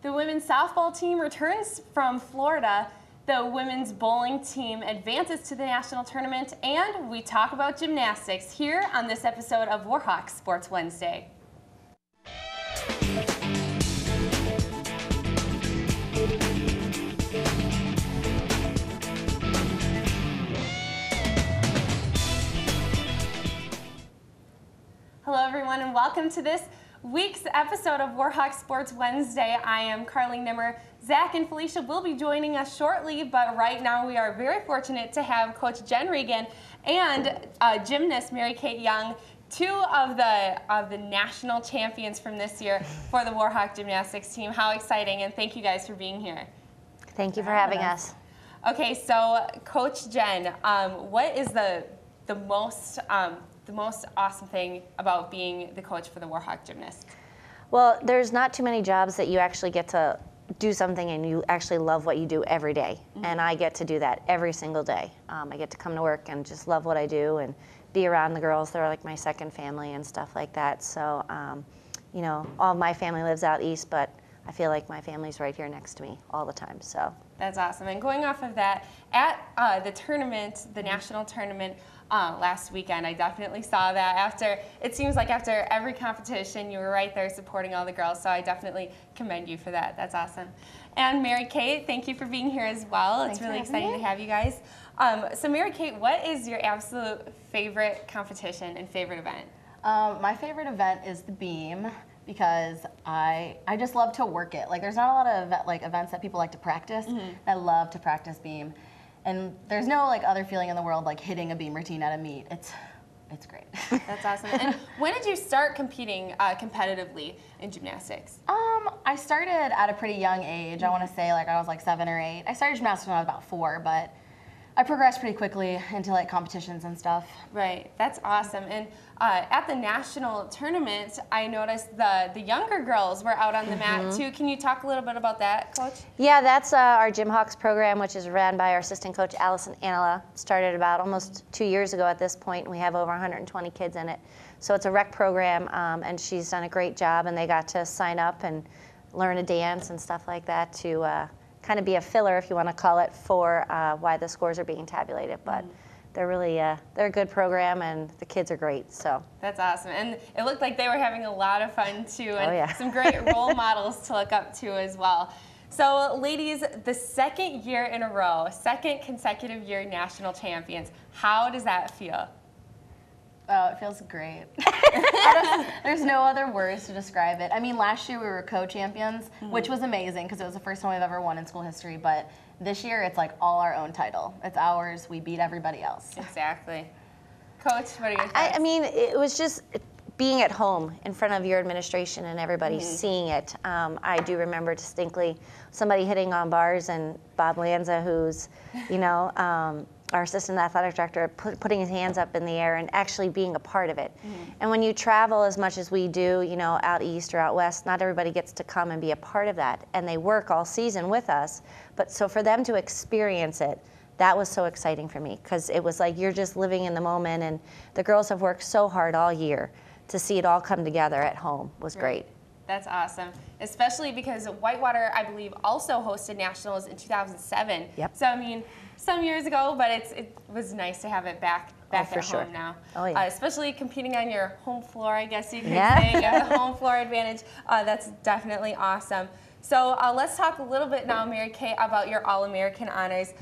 The women's softball team returns from Florida. The women's bowling team advances to the national tournament, and we talk about gymnastics here on this episode of Warhawks Sports Wednesday. Hello everyone and welcome to this week's episode of Warhawks Sports Wednesday. I am Carly Nimmer. Zach and Felicia will be joining us shortly, but right now we are very fortunate to have Coach Jen Regan and gymnast Mary-Kate Young, two of the national champions from this year for the Warhawk Gymnastics team. How exciting, and thank you guys for being here. Thank you for having us. Okay, so Coach Jen, what is the most awesome thing about being the coach for the Warhawk gymnasts? Well, there's not too many jobs that you actually get to do something and you actually love what you do every day. Mm-hmm. And I get to do that every single day. I get to come to work and just love what I do and be around the girls. They're like my second family and stuff like that. So, you know, all of my family lives out east, but I feel like my family's right here next to me all the time. So that's awesome. And going off of that, at the tournament, the national tournament, last weekend, I definitely saw that. It seems like after every competition, you were right there supporting all the girls, so I definitely commend you for that. That's awesome. And Mary-Kate, thank you for being here as well. It's really exciting to have you guys. So Mary-Kate, what is your absolute favorite competition and favorite event? My favorite event is the beam, because I just love to work it. Like, there's not a lot of events that people like to practice. Mm-hmm. I love to practice beam. And there's no other feeling in the world like hitting a beam routine at a meet. It's great. That's awesome. And when did you start competing competitively in gymnastics? I started at a pretty young age. I want to say I was 7 or 8. I started gymnastics when I was about 4, but I progressed pretty quickly into competitions and stuff. Right, that's awesome. And at the national tournament, I noticed the younger girls were out on the mat too. Can you talk a little bit about that, Coach? Yeah, that's our Gym Hawks program, which is ran by our assistant coach, Allison Anala. Started about almost 2 years ago at this point, and we have over 120 kids in it. So it's a rec program, and she's done a great job, and they got to sign up and learn a dance and stuff like that to kind of be a filler, if you want to call it, for why the scores are being tabulated. But they're really, they're a good program, and the kids are great, so. That's awesome. And it looked like they were having a lot of fun, too, and some great role models to look up to as well. So, ladies, the second year in a row, second consecutive year national champions, how does that feel? Oh, it feels great. There's no other words to describe it. I mean, last year we were co-champions, which was amazing because it was the first time we've ever won in school history, but this year it's all our own title. It's ours. We beat everybody else. Exactly. Coach, what are your thoughts? I mean, it was just being at home in front of your administration and everybody seeing it. I do remember distinctly somebody hitting on bars, and Bob Lanza, who's, you know, our assistant athletic director, putting his hands up in the air and actually being a part of it. And when you travel as much as we do, you know, out east or out west, not everybody gets to come and be a part of that. And they work all season with us. But so for them to experience it, that was so exciting for me, because it was like you're just living in the moment, and the girls have worked so hard all year. To see it all come together at home was great. That's awesome, especially because Whitewater, I believe, also hosted nationals in 2007. Yep. So, I mean, some years ago, but it was nice to have it back at home now. Oh, yeah. Especially competing on your home floor, I guess you could say. You have the home floor advantage. That's definitely awesome. So let's talk a little bit now, Mary-Kate, about your All-American honors.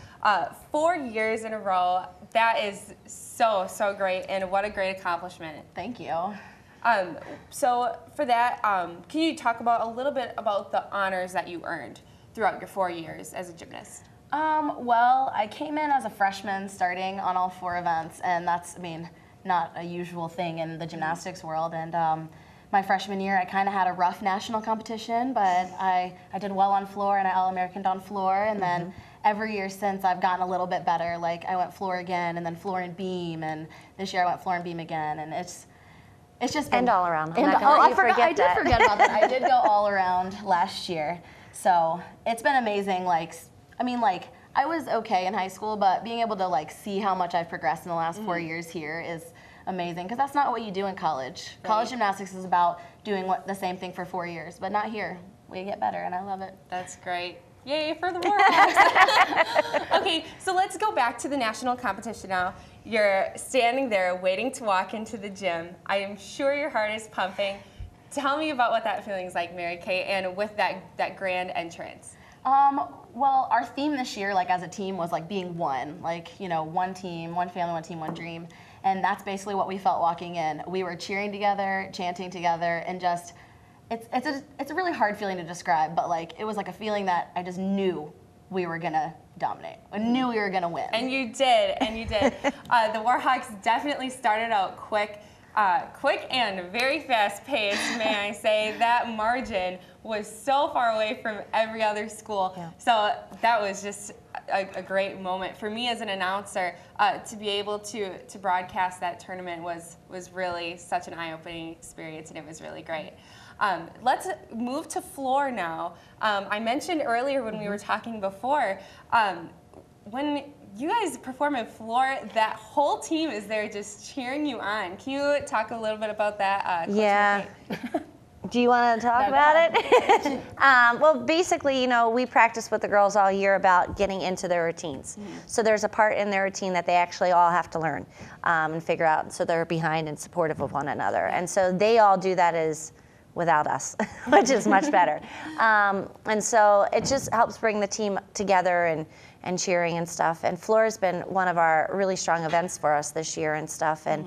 4 years in a row. That is so great, and what a great accomplishment. Thank you. So for that, can you talk about a little bit about the honors that you earned throughout your 4 years as a gymnast? Well, I came in as a freshman starting on all 4 events, and that's, I mean, not a usual thing in the gymnastics world. And my freshman year, I kind of had a rough national competition, but I did well on floor, and I All-Americaned on floor, and then every year since I've gotten a little bit better. Like, I went floor again, and then floor and beam, and this year I went floor and beam again, and it's just been, and all around. I did forget about that. I did go all around last year, so it's been amazing. I was okay in high school, but being able to see how much I've progressed in the last 4 years here is amazing, because that's not what you do in college. Right. College gymnastics is about doing the same thing for 4 years, but not here. We get better, and I love it. That's great. Yay for the Warhawks. Okay, so let's go back to the national competition now. You're standing there waiting to walk into the gym. I am sure your heart is pumping. Tell me about what that feeling is like, Mary Kay, and with that grand entrance. Well, our theme this year, like as a team, was like being one. Like, you know, one team, one family, one team, one dream. And that's basically what we felt walking in. We were cheering together, chanting together, and just, it's a really hard feeling to describe, but like it was like a feeling that I just knew we were gonna dominate. I knew we were gonna win. And you did, and you did. The Warhawks definitely started out quick and very fast paced, may I say. That margin was so far away from every other school. Yeah. So that was just a great moment for me as an announcer to be able to broadcast that tournament was really such an eye-opening experience, and it was really great. Let's move to floor now. I mentioned earlier when we were talking before, when you guys perform in floor, that whole team is there just cheering you on. Can you talk a little bit about that? Coach Yeah. McKay? Do you want to talk about it? Well, basically, you know, we practice with the girls all year about getting into their routines. So there's a part in their routine that they actually all have to learn and figure out, so they're behind and supportive of one another. And so they all do that without us, which is much better. And so it just helps bring the team together and cheering and stuff. And floor has been one of our really strong events for us this year and stuff. And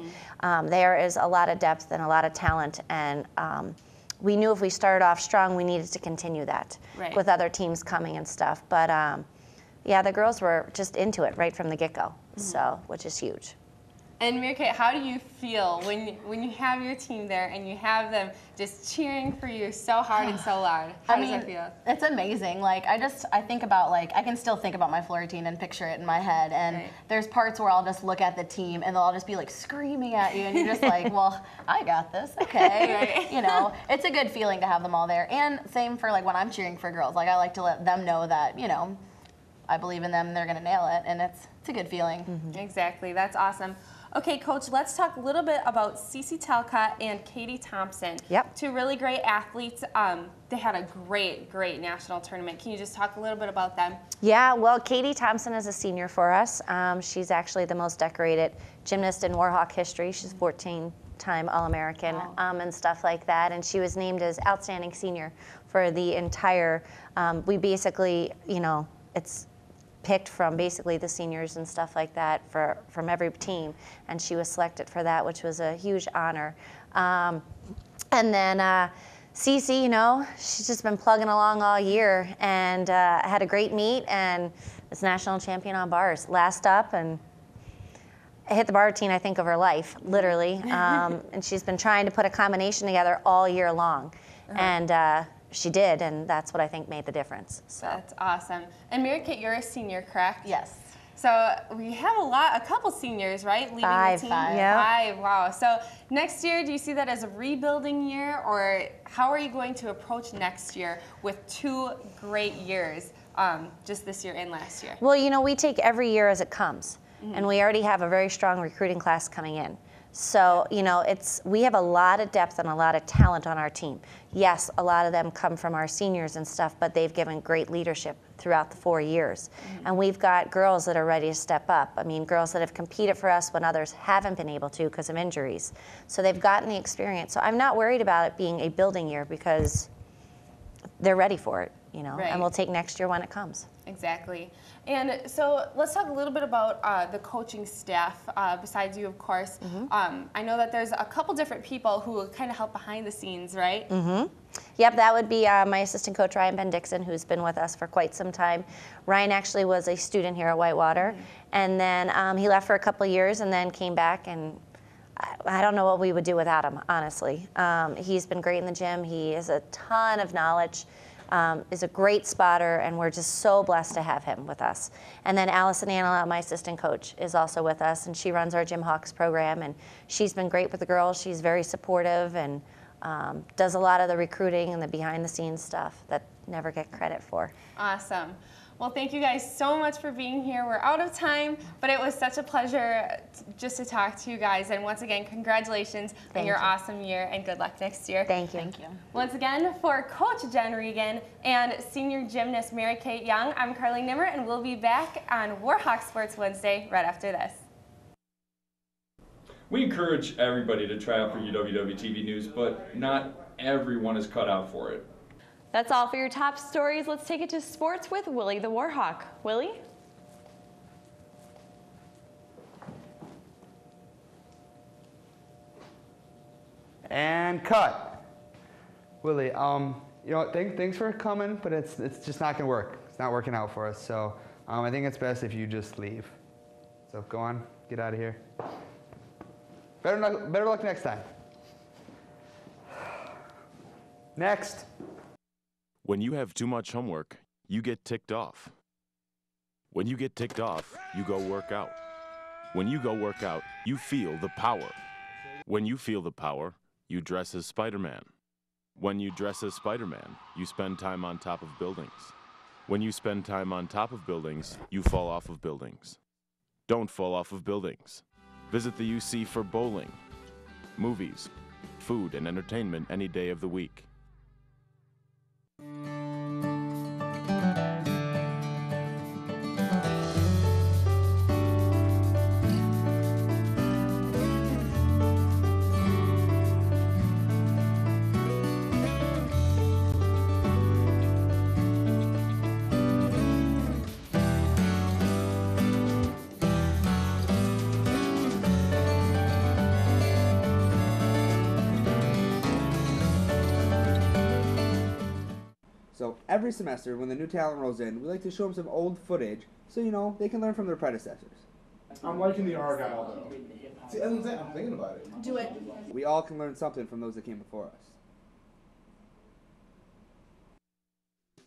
there is a lot of depth and a lot of talent. And we knew if we started off strong, we needed to continue that with other teams coming and stuff. But yeah, the girls were just into it right from the get-go, so which is huge. And Mary Kay, how do you feel when you have your team there and you have them just cheering for you so hard and so loud? How does that feel? It's amazing. Like I think about, like, I can still think about my floor routine and picture it in my head. And there's parts where I'll just look at the team and they'll all just be like screaming at you, and you're just like, well, I got this, okay. You know, it's a good feeling to have them all there. And same for like when I'm cheering for girls. Like I like to let them know that, you know, I believe in them and they're gonna nail it, and it's a good feeling. Exactly, that's awesome. Okay, Coach, let's talk a little bit about Cece Talcott and Katie Thompson. Yep. Two really great athletes. They had a great national tournament. Can you just talk a little bit about them? Yeah, well, Katie Thompson is a senior for us. She's actually the most decorated gymnast in Warhawk history. She's 14-time All-American and stuff like that. And she was named as Outstanding Senior for the entire, we basically, you know, it's picked from basically the seniors and stuff like that from every team, and she was selected for that, which was a huge honor. And then Cece, you know, she's just been plugging along all year and had a great meet and was national champion on bars. Last up, and hit the bar routine, I think, of her life, literally. And she's been trying to put a combination together all year long. And she did, and that's what I think made the difference. So. That's awesome. And Mary Kate, you're a senior, correct? Yes. So we have a couple seniors, right? Leaving the team. Five. Wow. So next year, do you see that as a rebuilding year, or how are you going to approach next year with 2 great years, just this year and last year? Well, you know, we take every year as it comes, and we already have a very strong recruiting class coming in. So, you know, we have a lot of depth and a lot of talent on our team. Yes, a lot of them come from our seniors and stuff, but they've given great leadership throughout the 4 years. And we've got girls that are ready to step up. I mean, girls that have competed for us when others haven't been able to because of injuries. So they've gotten the experience. So I'm not worried about it being a building year because they're ready for it, you know, and we'll take next year when it comes. Exactly. And so let's talk a little bit about the coaching staff, besides you, of course. I know that there's a couple different people who kind of help behind the scenes, right? Yep, that would be my assistant coach, Ryan Ben Dixon, who's been with us for quite some time. Ryan actually was a student here at Whitewater, and then he left for a couple of years and then came back, and I don't know what we would do without him, honestly. He's been great in the gym. He has a ton of knowledge. Is a great spotter, and we're just so blessed to have him with us. And then Allison Anala, my assistant coach, is also with us, and she runs our Gym Hawks program, and she's been great with the girls. She's very supportive and does a lot of the recruiting and the behind-the-scenes stuff that never get credit for. Awesome. Well, thank you guys so much for being here. We're out of time, but it was such a pleasure just to talk to you guys. And once again, congratulations on your awesome year, and good luck next year. Thank you. Thank you. Once again, for Coach Jen Regan and senior gymnast Mary Kate Young, I'm Carly Nimmer, and we'll be back on Warhawk Sports Wednesday right after this. We encourage everybody to try out for UWW-TV News, but not everyone is cut out for it. That's all for your top stories. Let's take it to sports with Willie the Warhawk. Willie? And cut. Willie, you know, thanks for coming, but it's just not gonna work. It's not working out for us. So I think it's best if you just leave. So go on, get out of here. Better luck next time. Next. When you have too much homework, you get ticked off. When you get ticked off, you go work out. When you go work out, you feel the power. When you feel the power, you dress as Spider-Man. When you dress as Spider-Man, you spend time on top of buildings. When you spend time on top of buildings, you fall off of buildings. Don't fall off of buildings. Visit the UC for bowling, movies, food, and entertainment any day of the week. So every semester, when the new talent rolls in, we like to show them some old footage so, you know, they can learn from their predecessors. I'm liking the Argyle, though. See, that's what I'm saying. I'm thinking about it. Do it. We all can learn something from those that came before us.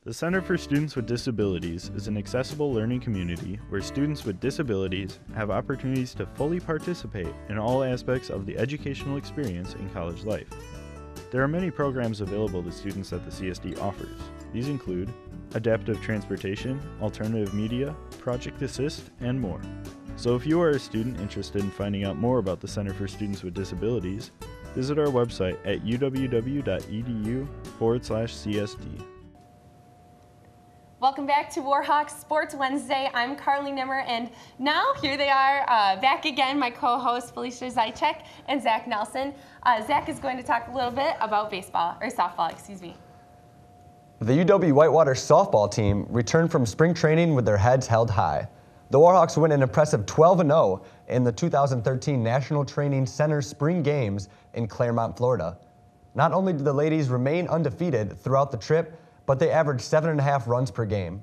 The Center for Students with Disabilities is an accessible learning community where students with disabilities have opportunities to fully participate in all aspects of the educational experience in college life. There are many programs available to students that the CSD offers. These include adaptive transportation, alternative media, project assist, and more. So if you are a student interested in finding out more about the Center for Students with Disabilities, visit our website at uww.edu/CSD. Welcome back to Warhawks Sports Wednesday. I'm Carly Nimmer, and now here they are back again, my co-hosts Felicia Zychek and Zach Nelson. Zach is going to talk a little bit about baseball, or softball, excuse me. The UW-Whitewater softball team returned from spring training with their heads held high. The Warhawks win an impressive 12-0 in the 2013 National Training Center Spring Games in Claremont, Florida. Not only did the ladies remain undefeated throughout the trip, but they averaged 7.5 runs per game.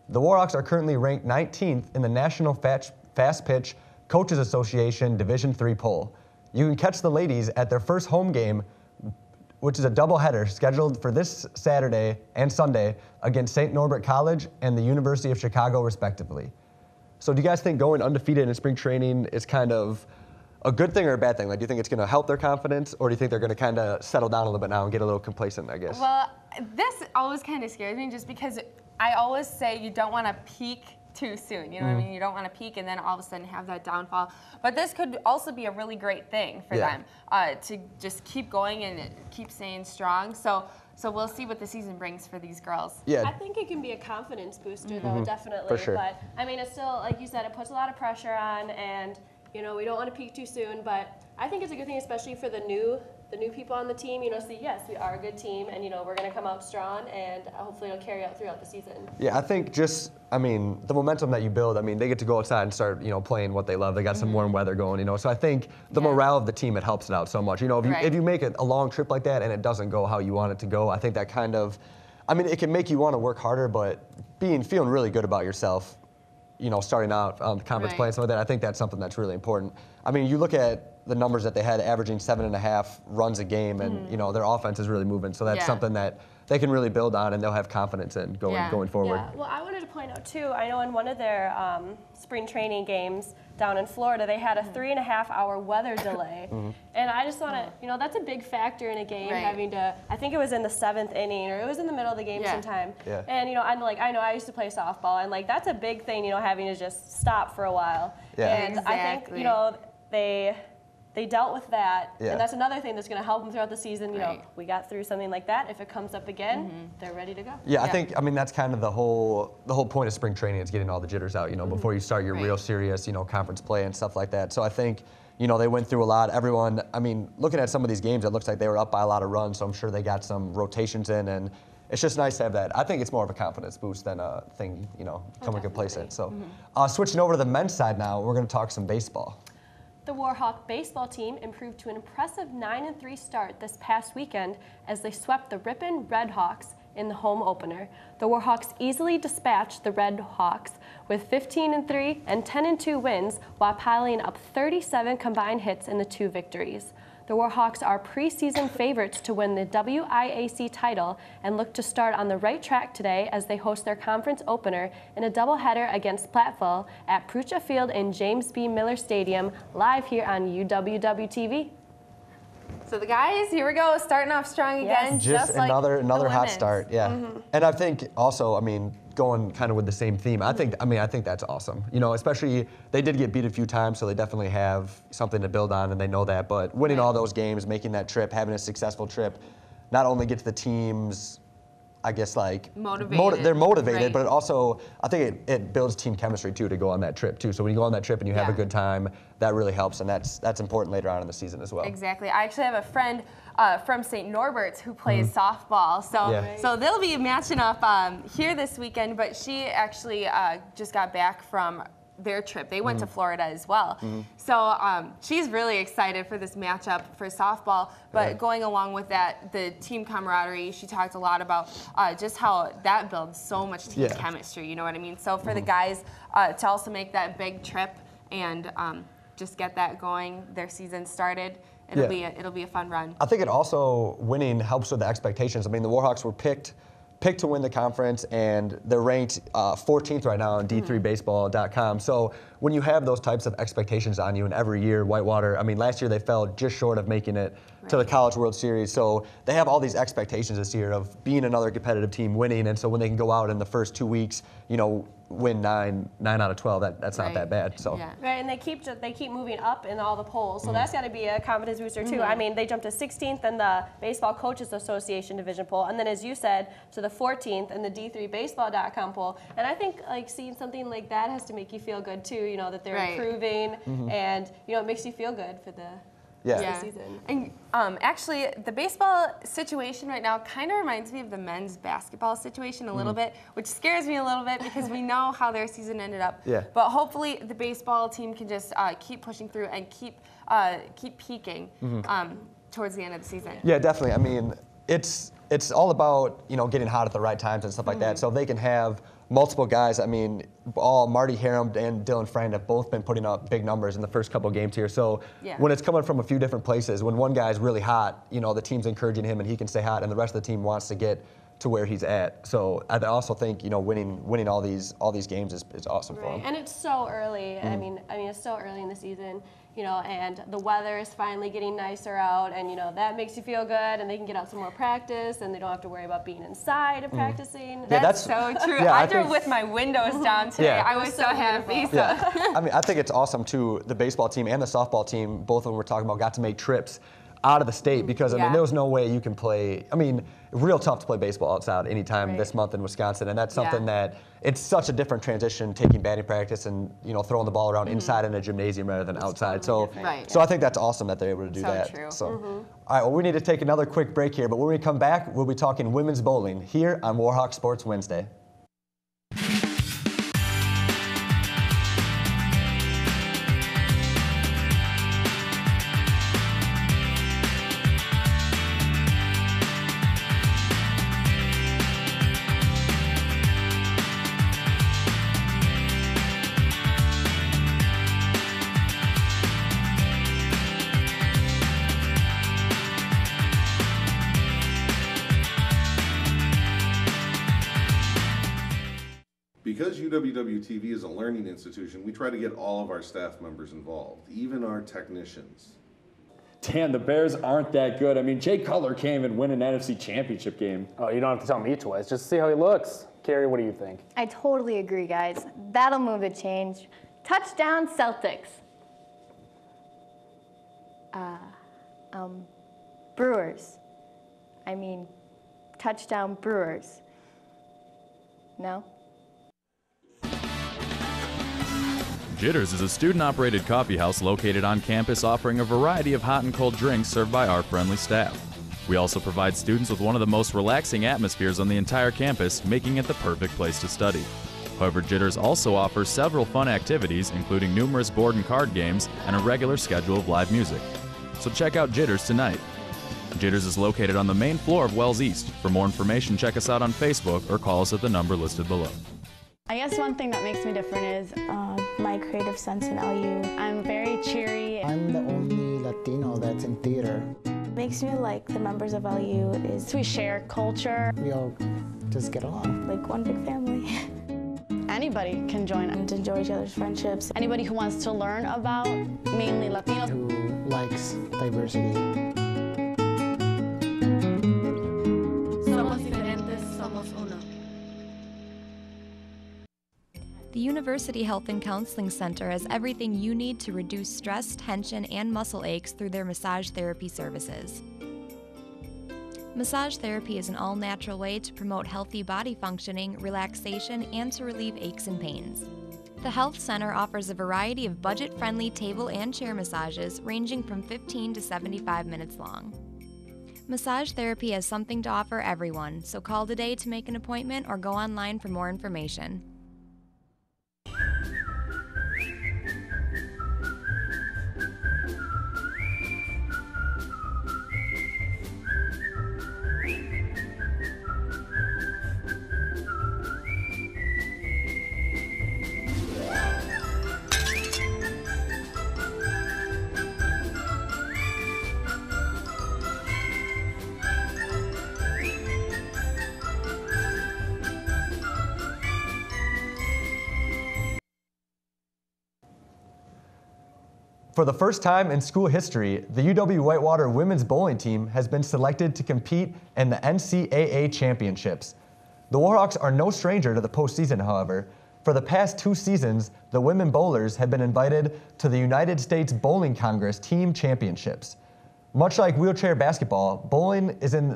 The Warhawks are currently ranked 19th in the National Fast Pitch Coaches Association Division III poll. You can catch the ladies at their first home game, which is a doubleheader scheduled for this Saturday and Sunday against St. Norbert College and the University of Chicago, respectively. So do you guys think going undefeated in spring training is kind of a good thing or a bad thing? Like, do you think it's going to help their confidence, or do you think they're going to kind of settle down a little bit now and get a little complacent, I guess? Well, this always kind of scares me just because I always say you don't want to peak too soon. You know what I mean? You don't want to peak and then all of a sudden have that downfall. But this could also be a really great thing for them to just keep going and keep staying strong. So we'll see what the season brings for these girls. Yeah. I think it can be a confidence booster, though, definitely. For sure. But, I mean, it's still, like you said, it puts a lot of pressure on, and, you know, we don't want to peak too soon, but I think it's a good thing, especially for the new people on the team, you know, see, yes, we are a good team, and, you know, we're going to come out strong, and hopefully it'll carry out throughout the season. Yeah, I think just, I mean, the momentum that you build, I mean, they get to go outside and start, you know, playing what they love. They got some warm weather going, you know, so I think the morale of the team, it helps it out so much. You know, if you make a long trip like that and it doesn't go how you want it to go, I think that kind of, I mean, it can make you want to work harder, but feeling really good about yourself, you know, starting out conference play and stuff like that, I think that's something that's really important. I mean, you look at the numbers that they had, averaging 7.5 runs a game, and you know their offense is really moving. So that's something that they can really build on, and they'll have confidence in going forward. Yeah. Well, I wanted to point out too. I know in one of their spring training games down in Florida, they had a 3.5-hour weather delay, and I just want to, you know, that's a big factor in a game, having to. I think it was in the 7th inning, or it was in the middle of the game sometime. Yeah. And you know, I know I used to play softball, and like that's a big thing, you know, having to just stop for a while. Yeah. And I think, you know, they dealt with that, and that's another thing that's going to help them throughout the season. You know, we got through something like that. If it comes up again, they're ready to go. Yeah, I mean that's kind of the whole point of spring training is getting all the jitters out. You know, before you start your real serious, you know, conference play and stuff like that. So I think, you know, they went through a lot. Everyone, I mean, looking at some of these games, it looks like they were up by a lot of runs. So I'm sure they got some rotations in, and it's just nice to have that. I think it's more of a confidence boost than a thing, you know, coming complacent. So switching over to the men's side now, we're going to talk some baseball. The Warhawk baseball team improved to an impressive 9-3 start this past weekend as they swept the Ripon Redhawks in the home opener. The Warhawks easily dispatched the Redhawks with 15-3 and 10-2 wins while piling up 37 combined hits in the 2 victories. The Warhawks are preseason favorites to win the WIAC title and look to start on the right track today as they host their conference opener in a doubleheader against Platteville at Prucha Field in James B. Miller Stadium, live here on UWW-TV. So the guys, here we go, starting off strong again. Just like another hot start, And I think also, I mean, going kind of with the same theme, I think that's awesome. You know, especially they did get beat a few times, so they definitely have something to build on, and they know that. But winning all those games, making that trip, having a successful trip, not only gets the teams, I guess, like they're motivated, but it also, I think it builds team chemistry too to go on that trip too. So when you go on that trip and you have a good time, that really helps, and that's important later on in the season as well. Exactly. I actually have a friend from St. Norbert's who plays softball, so they'll be matching up here this weekend. But she actually just got back from their trip. They went to Florida as well. So she's really excited for this matchup for softball. But going along with that, the team camaraderie, she talked a lot about just how that builds so much team chemistry, you know what I mean? So for the guys to also make that big trip and just get that going, their season started, it'll be a fun run. I think it also, winning helps with the expectations. I mean, the Warhawks were picked to win the conference, and they're ranked 14th right now on D3Baseball.com. So when you have those types of expectations on you, and every year Whitewater, I mean, last year they fell just short of making it to the College World Series. So they have all these expectations this year of being another competitive team, winning, and so when they can go out in the first 2 weeks, you know, win 9 out of 12, that's not that bad. So right, and they keep moving up in all the polls, so that's got to be a confidence booster too. I mean, they jumped to 16th in the Baseball Coaches Association division poll, and then, as you said, to the 14th in the D3Baseball.com poll. And I think like seeing something like that has to make you feel good too. You know that they're improving, and you know it makes you feel good for the. Season. And actually, the baseball situation right now kind of reminds me of the men's basketball situation a little bit, which scares me a little bit because we know how their season ended up. But hopefully, the baseball team can just keep pushing through and keep peaking towards the end of the season. Yeah, definitely. I mean, it's all about, you know, getting hot at the right times and stuff like that. So they can have multiple guys. I mean, Marty Harum and Dylan Frand have both been putting up big numbers in the first couple games here. So when it's coming from a few different places, when one guy's really hot, you know, the team's encouraging him and he can stay hot, and the rest of the team wants to get to where he's at. So I also think, you know, winning all these games is awesome for him. And it's so early. I mean, it's so early in the season. You know, and the weather is finally getting nicer out, and you know that makes you feel good, and they can get out some more practice, and they don't have to worry about being inside and practicing. That's so true. I drove with my windows down today. I was so happy. I mean, I think it's awesome too. The baseball team and the softball team, both of them we're talking about, got to make trips out of the state because I mean there was no way you can play. I mean, real tough to play baseball outside anytime this month in Wisconsin, and that's something that it's such a different transition, taking batting practice and, you know, throwing the ball around inside in a gymnasium rather than outside. So I think that's awesome that they're able to do that. True. So all right, well, we need to take another quick break here, but when we come back, we'll be talking women's bowling here on Warhawk Sports Wednesday. Because UWW-TV is a learning institution, we try to get all of our staff members involved, even our technicians. Damn, the Bears aren't that good. I mean, Jay Cutler can't even win an NFC championship game. Oh, you don't have to tell me twice. Just see how he looks. Carrie, what do you think? I totally agree, guys. That'll move the change. Touchdown, Celtics. Brewers. I mean, touchdown, Brewers. No? Jitters is a student-operated coffee house located on campus offering a variety of hot and cold drinks served by our friendly staff. We also provide students with one of the most relaxing atmospheres on the entire campus, making it the perfect place to study. However, Jitters also offers several fun activities, including numerous board and card games and a regular schedule of live music. So check out Jitters tonight. Jitters is located on the main floor of Wells East. For more information, check us out on Facebook or call us at the number listed below. I guess one thing that makes me different is my creative sense in LU. I'm very cheery. I'm the only Latino that's in theater. What makes me like the members of LU is we share culture. We all just get along. Like one big family. Anybody can join and enjoy each other's friendships. Anybody who wants to learn about mainly Latinos. Who likes diversity. Somos diferentes, somos uno. The University Health and Counseling Center has everything you need to reduce stress, tension, and muscle aches through their massage therapy services. Massage therapy is an all-natural way to promote healthy body functioning, relaxation, and to relieve aches and pains. The Health Center offers a variety of budget-friendly table and chair massages ranging from 15 to 75 minutes long. Massage therapy has something to offer everyone, so call today to make an appointment or go online for more information. For the first time in school history, the UW-Whitewater women's bowling team has been selected to compete in the NCAA championships. The Warhawks are no stranger to the postseason, however. For the past 2 seasons, the women bowlers have been invited to the United States Bowling Congress Team Championships. Much like wheelchair basketball, bowling is in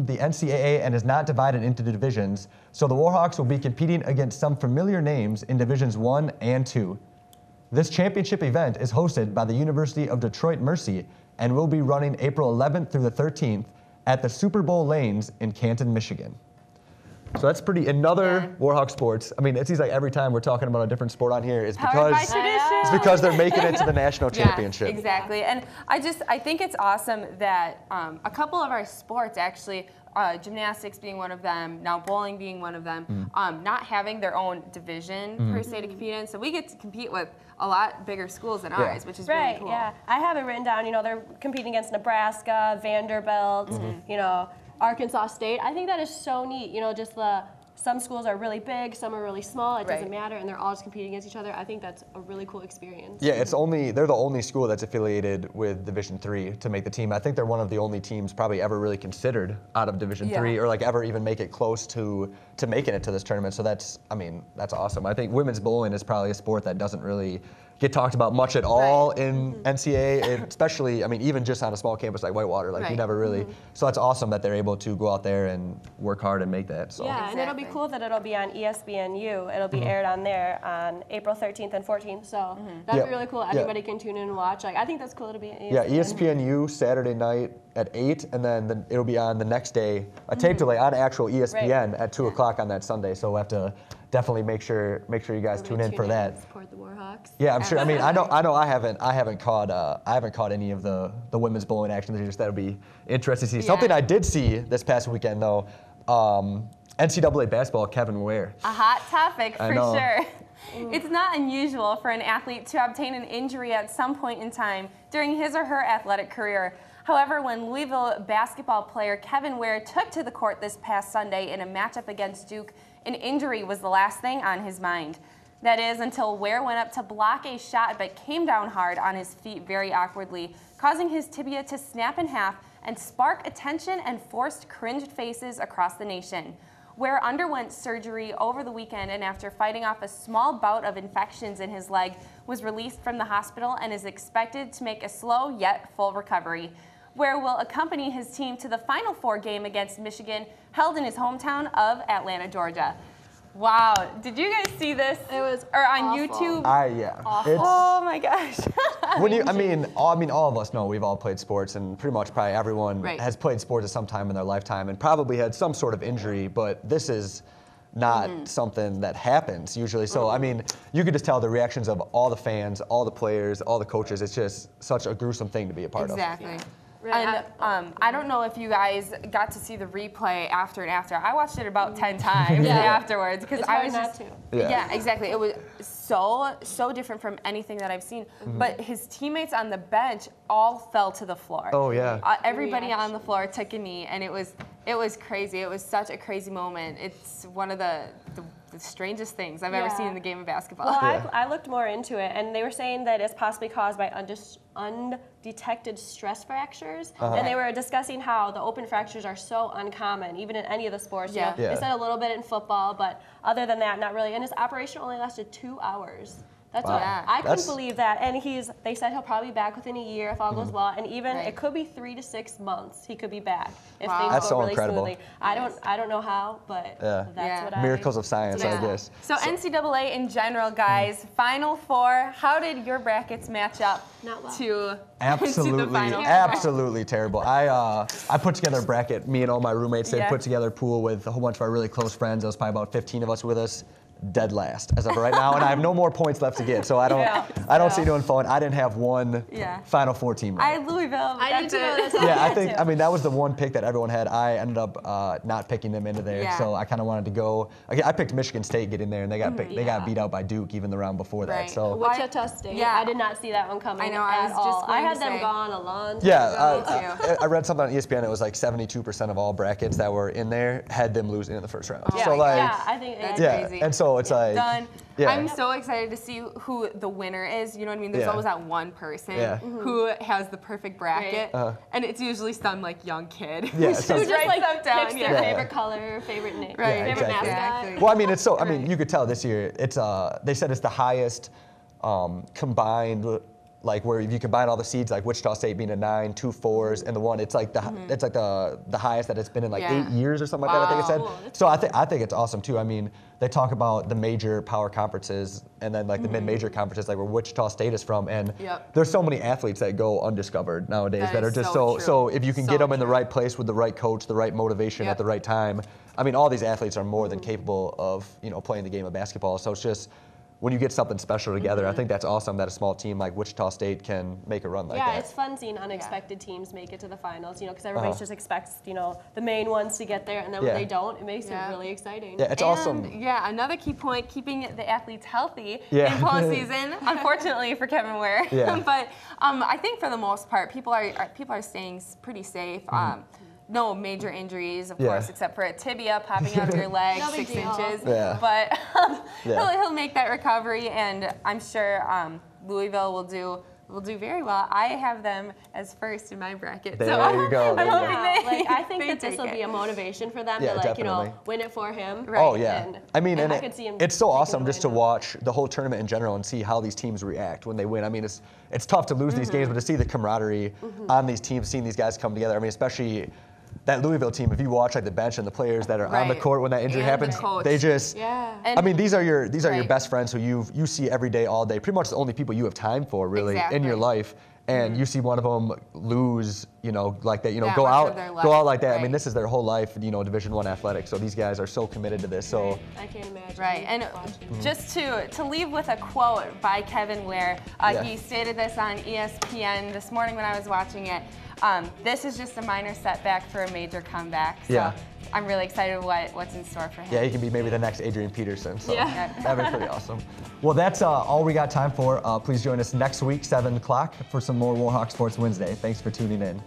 the NCAA and is not divided into divisions, so the Warhawks will be competing against some familiar names in Divisions 1 and 2. This championship event is hosted by the University of Detroit Mercy and will be running April 11th through the 13th at the Super Bowl Lanes in Canton, Michigan. So that's pretty, another Warhawk sports. I mean, it seems like every time we're talking about a different sport on here is because they're making it to the national championship. Exactly, and I think it's awesome that a couple of our sports actually, gymnastics being one of them, now bowling being one of them, not having their own division per se to compete in, so we get to compete with a lot bigger schools than ours, which is really cool. Yeah, I have it written down. You know, they're competing against Nebraska, Vanderbilt, you know, Arkansas State. I think that is so neat. You know, just some schools are really big, some are really small. It doesn't matter, and they're all just competing against each other. I think that's a really cool experience. Yeah, they're the only school that's affiliated with Division III to make the team. I think they're one of the only teams probably ever really considered out of Division III, or like ever even make it close to making it to this tournament. So that's awesome. I think women's bowling is probably a sport that doesn't really get talked about much at all in NCAA, especially, I mean, even just on a small campus like Whitewater, like you never really, so it's awesome that they're able to go out there and work hard and make that. So. Yeah, and it'll be cool that it'll be on ESPNU. It'll be aired on there on April 13th and 14th, so that'll be really cool. Anybody can tune in and watch. Like, I think that's cool to be on ESPN. Yeah, ESPNU Saturday night at 8, and then it'll be on the next day, a tape delay on actual ESPN at 2 o'clock on that Sunday, so we'll have to definitely make sure you guys tune in for that. Support the Warhawks. Yeah, I'm sure. I mean, I know. I haven't caught any of the women's bowling action. Just that'll be interesting to see. Something I did see this past weekend though, NCAA basketball. Kevin Ware. A hot topic for sure. It's not unusual for an athlete to obtain an injury at some point in time during his or her athletic career. However, when Louisville basketball player Kevin Ware took to the court this past Sunday in a matchup against Duke, an injury was the last thing on his mind. That is, until Ware went up to block a shot but came down hard on his feet very awkwardly, causing his tibia to snap in half and spark attention and forced cringed faces across the nation. Ware underwent surgery over the weekend and after fighting off a small bout of infections in his leg, was released from the hospital and is expected to make a slow yet full recovery. Ware will accompany his team to the Final Four game against Michigan, held in his hometown of Atlanta, Georgia. Wow, did you guys see this? It was on YouTube. Yeah. Oh my gosh. All of us know we've all played sports, and pretty much probably everyone has played sports at some time in their lifetime and probably had some sort of injury, but this is not something that happens usually. So, I mean, you could just tell the reactions of all the fans, all the players, all the coaches. It's just such a gruesome thing to be a part of. Exactly. And I don't know if you guys got to see the replay after and after. I watched it about 10 times afterwards because I was just exactly. It was so different from anything that I've seen. But his teammates on the bench all fell to the floor. Oh yeah. Everybody on the floor took a knee, and it was crazy. It was such a crazy moment. It's one of the strangest things I've ever seen in the game of basketball. Well, I looked more into it, and they were saying that it's possibly caused by undetected stress fractures, and they were discussing how the open fractures are so uncommon, even in any of the sports. Yeah. They said a little bit in football, but other than that, not really. And his operation only lasted 2 hours. That's what I couldn't believe that. And they said he'll probably be back within a year if all goes well, and even it could be 3 to 6 months he could be back if things go really smoothly. I don't know how, but that's what Miracles of science, I guess. So NCAA in general, guys, Final Four. How did your brackets match up to the Final Four? Absolutely terrible. I put together a bracket. Me and all my roommates put together a pool with a whole bunch of our really close friends. There was probably about 15 of us with us. Dead last as of right now, and I have no more points left to get, so I don't see doing fun. I didn't have one Final Four team. I had Louisville. I did too. I mean that was the one pick that everyone had. I ended up not picking them into there, so I kind of wanted to go. I picked Michigan State get in there, and they got beat out by Duke even the round before that. So Wichita State. I did not see that one coming. I know. I was just I had them gone a long time ago. I read something on ESPN. It was like 72% of all brackets that were in there had them losing in the first round. So I think that's crazy. And so it's like done. I'm so excited to see who the winner is. You know what I mean? There's always that one person who has the perfect bracket, and it's usually some like young kid who just like picks their favorite color, favorite name, favorite mascot. Well, I mean, it's so. I mean, you could tell this year. It's they said it's the highest combined. Like where if you combine all the seeds, like Wichita State being a 9, 2 4s, and the 1, it's like the highest that it's been in like 8 years or something like that. I think it said. Cool. So I think it's awesome too. I mean, they talk about the major power conferences and then like the mid-major conferences, like where Wichita State is from, and there's so many athletes that go undiscovered nowadays that are just so if you can get them in the right place with the right coach, the right motivation at the right time. I mean, all these athletes are more than capable of playing the game of basketball. So it's just. When you get something special together, I think that's awesome that a small team like Wichita State can make a run like that. Yeah, it's fun seeing unexpected teams make it to the finals, because everybody just expects, the main ones to get there, and then when they don't, it makes it really exciting. Yeah, it's awesome. Yeah, another key point, keeping the athletes healthy in postseason, unfortunately for Kevin Ware. But I think for the most part, people are staying pretty safe. No major injuries, of course, except for a tibia popping out of your leg 6 inches. But he'll make that recovery, and I'm sure Louisville will do very well. I have them as first in my bracket. There you go. I'm hoping I think that this will be a motivation for them to win it for him. Right. Oh yeah. I could see him. It's so awesome just to watch the whole tournament in general and see how these teams react when they win. I mean, it's tough to lose these games, but to see the camaraderie on these teams, seeing these guys come together. I mean, especially. That Louisville team, if you watch like the bench and the players that are on the court when that injury happens, they just I mean, these are your best friends who you see every day, all day. Pretty much the only people you have time for really in your life. And you see one of them lose, like that, go out like that. I mean, this is their whole life, Division I athletics. So these guys are so committed to this. So I can't imagine. Right, and just to leave with a quote by Kevin Ware, he stated this on ESPN this morning when I was watching it. This is just a minor setback for a major comeback. So I'm really excited what's in store for him. Yeah, he can be maybe the next Adrian Peterson. So that'd be pretty awesome. Well, that's all we got time for. Please join us next week, 7 o'clock, for some more Warhawk Sports Wednesday. Thanks for tuning in.